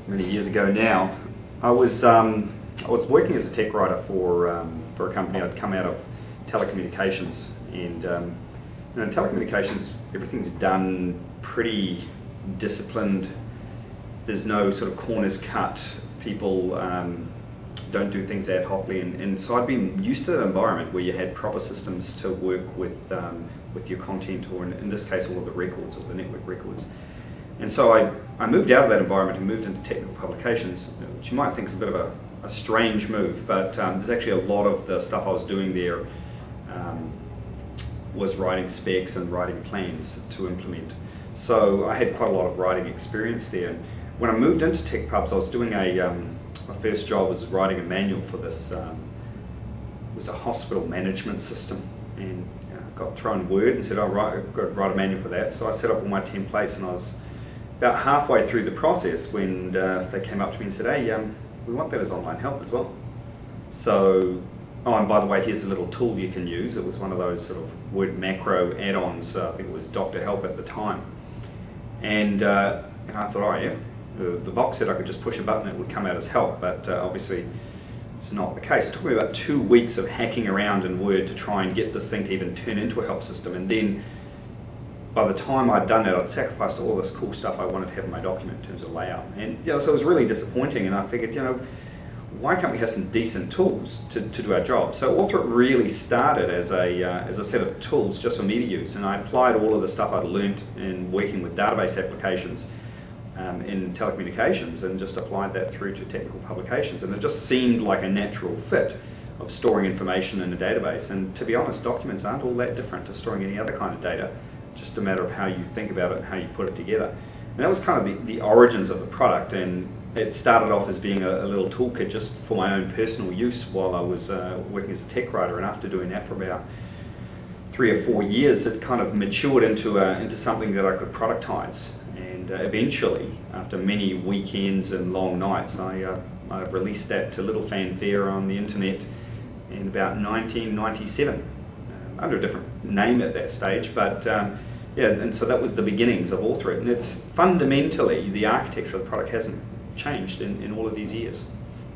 many years ago now. I was working as a tech writer for a company. I'd come out of telecommunications, and in telecommunications, everything's done pretty disciplined. There's no sort of corners cut. People don't do things ad hocly, and so I'd been used to that environment where you had proper systems to work with your content, or in this case, all of the records, or the network records. And so I moved out of that environment and moved into technical publications, which you might think is a bit of a strange move, but there's actually a lot of the stuff I was doing there was writing specs and writing plans to implement. So I had quite a lot of writing experience there. And when I moved into tech pubs, I was doing my first job was writing a manual for this, it was a hospital management system, and got thrown Word and said, oh right, I've got to write a manual for that. So I set up all my templates, and I was about halfway through the process when they came up to me and said, hey, we want that as online help as well. So, oh, and by the way, here's a little tool you can use. It was one of those sort of Word macro add-ons. I think it was Dr. Help at the time. And I thought, oh yeah, the box said I could just push a button, it would come out as help, but obviously it's not the case. It took me about 2 weeks of hacking around in Word to try and get this thing to even turn into a help system. And then by the time I'd done it, I'd sacrificed all this cool stuff I wanted to have in my document in terms of layout. And so it was really disappointing, and I figured, why can't we have some decent tools to do our job? So Author.it really started as a set of tools just for me to use, and I applied all of the stuff I'd learnt in working with database applications in telecommunications, and just applied that through to technical publications. And it just seemed like a natural fit of storing information in a database. And to be honest, documents aren't all that different to storing any other kind of data, just a matter of how you think about it and how you put it together. And that was kind of the origins of the product, and it started off as being a little toolkit just for my own personal use while I was working as a tech writer. And after doing that for about 3 or 4 years, it kind of matured into something that I could productize. And eventually, after many weekends and long nights, I released that to little fanfare on the internet in about 1997, under a different name at that stage. But yeah, and so that was the beginnings of Author.it, and it's fundamentally, the architecture of the product hasn't changed in all of these years,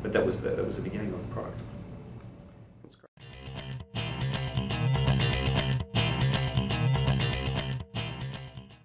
but that was the beginning of the product.